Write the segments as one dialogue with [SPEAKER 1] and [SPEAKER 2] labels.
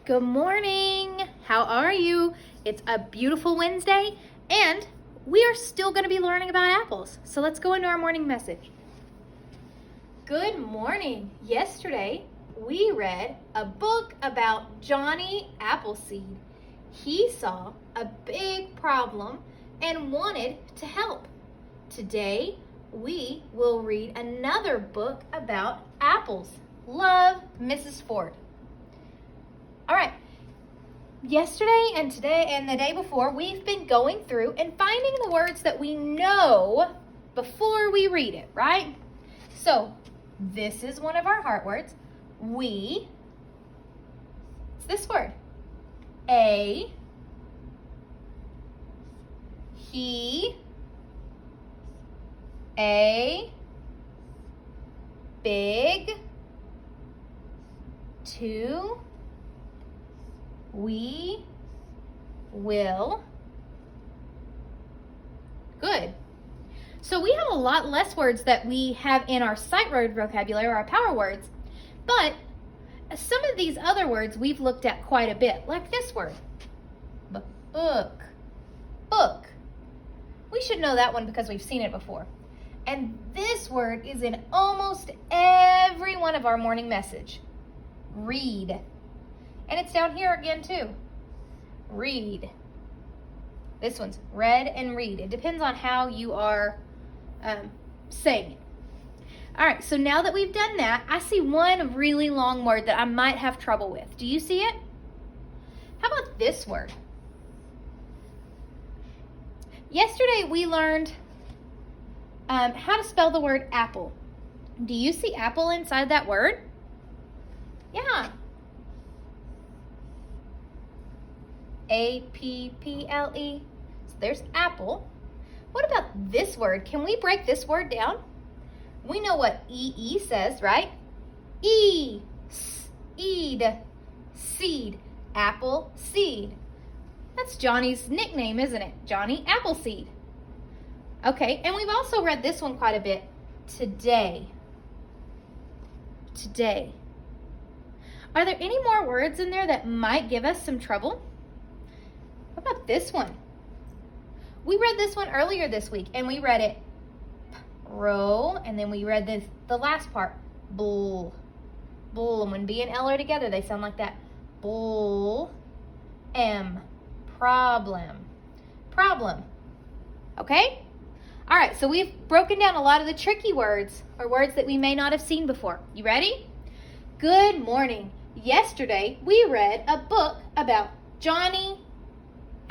[SPEAKER 1] Good morning. How are you? It's a beautiful Wednesday, and we are still going to be learning about apples. So let's go into our morning message. Good morning. Yesterday, we read a book about Johnny Appleseed. He saw a big problem and wanted to help. Today, we will read another book about apples. Love, Mrs. Ford. All right, yesterday and today and the day before, we've been going through and finding the words that we know before we read it, right? So this is one of our heart words. We, it's this word. A, he, a, big, two, we, will. Good. So we have a lot less words that we have in our sight word vocabulary, or our power words, but some of these other words we've looked at quite a bit, like this word, book, book. We should know that one because we've seen it before. And this word is in almost every one of our morning message, read. And it's down here again too. Read. This one's read and read. It depends on how you are saying it. All right, so now that we've done that, I see one really long word that I might have trouble with. Do you see it? How about this word? Yesterday we learned how to spell the word apple. Do you see apple inside that word? Yeah. A-P-P-L-E. So there's apple. What about this word? Can we break this word down? We know what E-E says, right? E, eed, seed, apple, seed. That's Johnny's nickname, isn't it? Johnny Appleseed. Okay, and we've also read this one quite a bit. Today. Today. Are there any more words in there that might give us some trouble? What about this one? We read this one earlier this week, and we read it row, and then we read the last part, bull. Bull, and when B and L are together, they sound like that. Bull, M, problem. Problem. Okay? All right, so we've broken down a lot of the tricky words, or words that we may not have seen before. You ready? Good morning. Yesterday, we read a book about Johnny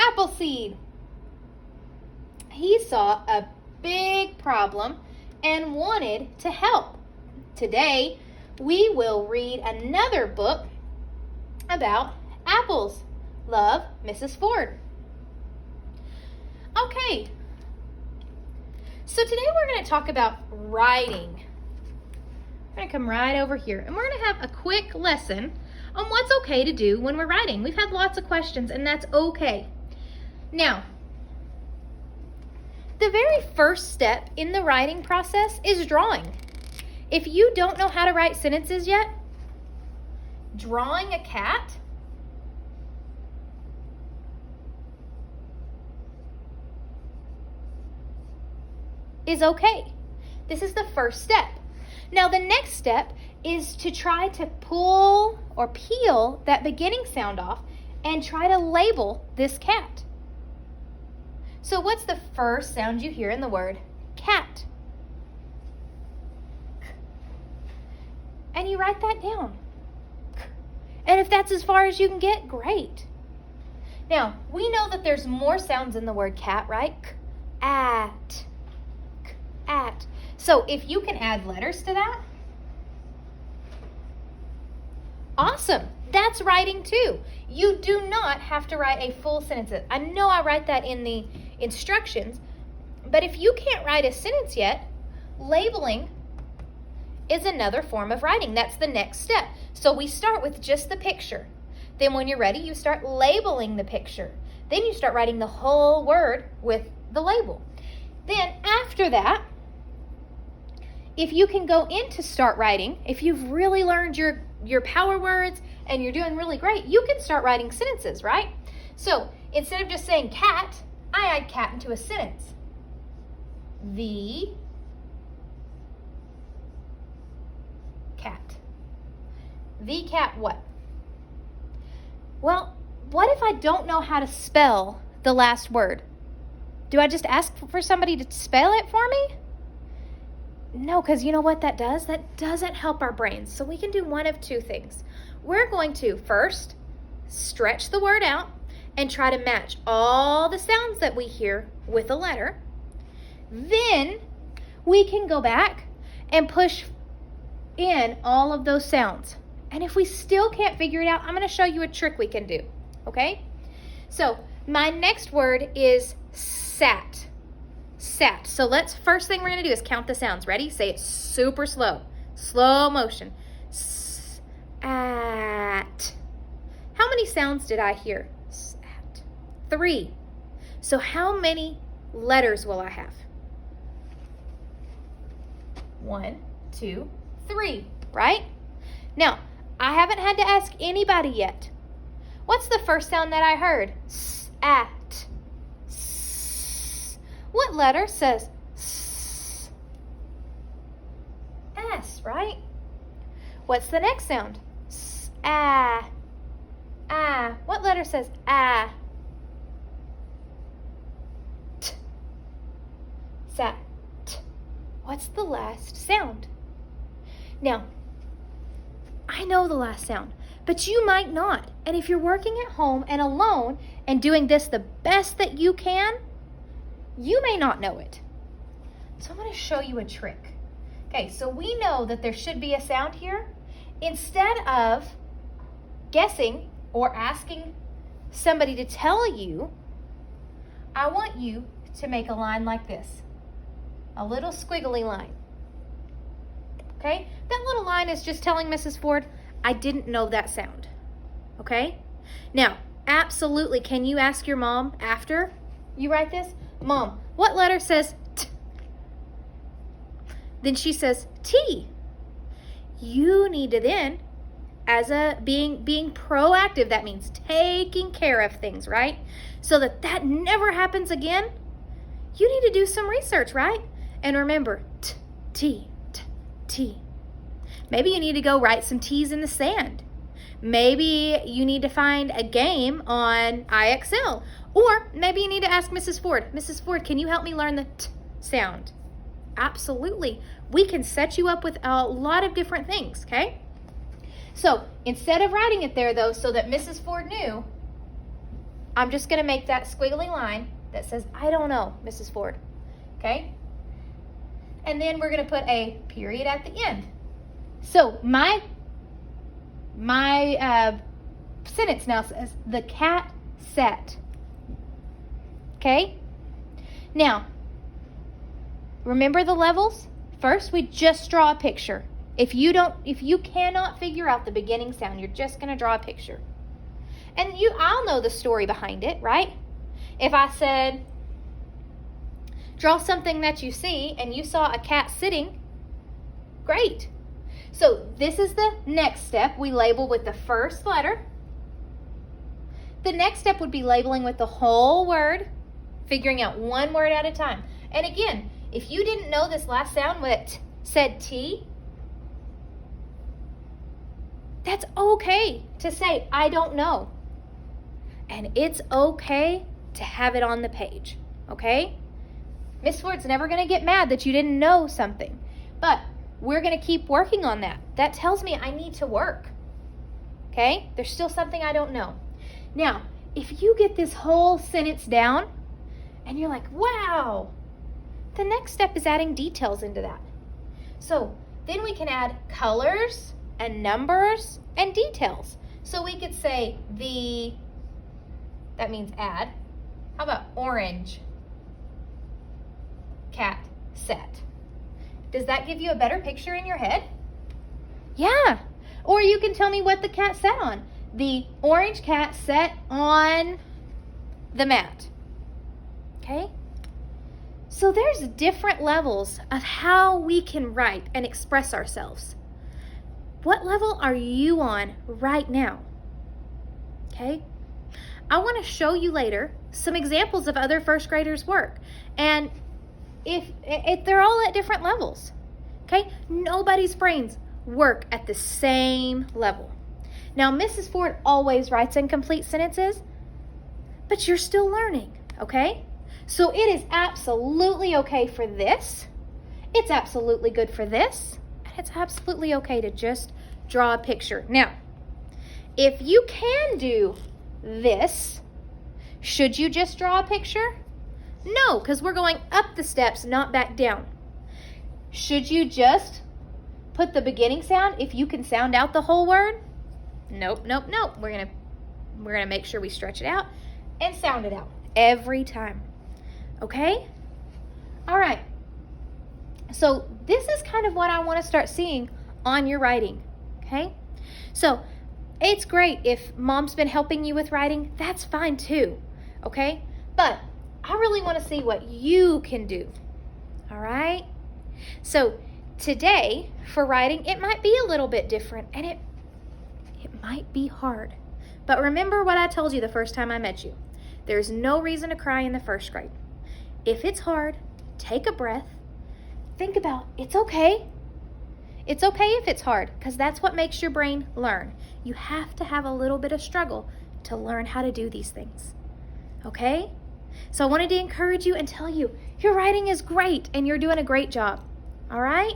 [SPEAKER 1] Appleseed. He saw a big problem and wanted to help. Today, we will read another book about apples. Love, Mrs. Ford. Okay, so today we're going to talk about writing. We're going to come right over here, and we're going to have a quick lesson on what's okay to do when we're writing. We've had lots of questions, and that's okay. Now, the very first step in the writing process is drawing. If you don't know how to write sentences yet, drawing a cat is okay. This is the first step. Now, the next step is to try to pull or peel that beginning sound off and try to label this cat. So what's the first sound you hear in the word cat? And you write that down. And if that's as far as you can get, great. Now, we know that there's more sounds in the word cat, right? At. At. So if you can add letters to that, awesome. That's writing too. You do not have to write a full sentence. I know I write that in the instructions, but if you can't write a sentence yet, labeling is another form of writing. That's the next step. So we start with just the picture. Then when you're ready, you start labeling the picture. Then you start writing the whole word with the label. Then after that, if you can go into start writing, if you've really learned your your power words and you're doing really great, you can start writing sentences, right? So instead of just saying cat, I add cat into a sentence. The cat. The cat what? Well, what if I don't know how to spell the last word? Do I just ask for somebody to spell it for me? No, because you know what that does? That doesn't help our brains. So we can do one of two things. We're going to first stretch the word out and try to match all the sounds that we hear with a letter. Then we can go back and push in all of those sounds. And if we still can't figure it out, I'm going to show you a trick we can do. Okay? So my next word is sat. Sat. So first thing we're going to do is count the sounds. Ready? Say it super slow. Slow motion. Sat. How many sounds did I hear? Sat. 3. So how many letters will I have? 1, 2, 3, right? Now, I haven't had to ask anybody yet. What's the first sound that I heard? At. What letter says S? S, right? What's the next sound? Ah. Ah. What letter says ah? T. Sat. What's the last sound? Now, I know the last sound, but you might not. And if you're working at home and alone and doing this the best that you can, you may not know it. So I'm going to show you a trick. Okay, so we know that there should be a sound here. Instead of guessing or asking somebody to tell you, I want you to make a line like this. A little squiggly line. Okay? That little line is just telling Mrs. Ford, I didn't know that sound. Okay? Now, absolutely, can you ask your mom after you write this? Mom, what letter says T? Then she says T. You need to then, as a being proactive, that means taking care of things, right? So that never happens again, you need to do some research, right? And remember, T, T, T, T. Maybe you need to go write some T's in the sand. Maybe you need to find a game on IXL. Or maybe you need to ask Mrs. Ford, Mrs. Ford, can you help me learn the T sound? Absolutely. We can set you up with a lot of different things, okay? So instead of writing it there, though, so that Mrs. Ford knew, I'm just going to make that squiggly line that says, I don't know, Mrs. Ford, okay? And then we're going to put a period at the end. So my sentence now says, the cat sat. Okay? Now, remember the levels? First, we just draw a picture. If you cannot figure out the beginning sound, you're just going to draw a picture. And I'll know the story behind it, right? If I said, draw something that you see, and you saw a cat sitting, great. So this is the next step. We label with the first letter. The next step would be labeling with the whole word, figuring out one word at a time. And again, if you didn't know this last sound that said T, that's okay to say, I don't know. And it's okay to have it on the page, okay? Miss Ford's never going to get mad that you didn't know something, but we're going to keep working on that. That tells me I need to work, okay? There's still something I don't know. Now, if you get this whole sentence down and you're like, wow, the next step is adding details into that. So then we can add colors and numbers and details. So we could say that means add. How about orange cat sat? Does that give you a better picture in your head? Yeah. Or you can tell me what the cat sat on. The orange cat sat on the mat. Okay? So there's different levels of how we can write and express ourselves. What level are you on right now? Okay? I want to show you later some examples of other first graders' work. And if they're all at different levels. Okay? Nobody's brains work at the same level. Now, Mrs. Ford always writes incomplete sentences, but you're still learning, okay? So it is absolutely okay for this. It's absolutely good for this. And it's absolutely okay to just draw a picture. Now, if you can do this, should you just draw a picture? No, because we're going up the steps, not back down. Should you just put the beginning sound if you can sound out the whole word? Nope, nope, nope. We're gonna make sure we stretch it out and sound it out every time. Okay? All right. So this is kind of what I want to start seeing on your writing. Okay? So it's great if mom's been helping you with writing. That's fine too. Okay? But I really want to see what you can do. All right? So today for writing, it might be a little bit different and it might be hard. But remember what I told you the first time I met you. There's no reason to cry in the first grade. If it's hard, take a breath. Think about it's okay. It's okay if it's hard because that's what makes your brain learn. You have to have a little bit of struggle to learn how to do these things. Okay? So I wanted to encourage you and tell you your writing is great and you're doing a great job. All right?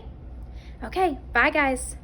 [SPEAKER 1] Okay, bye guys.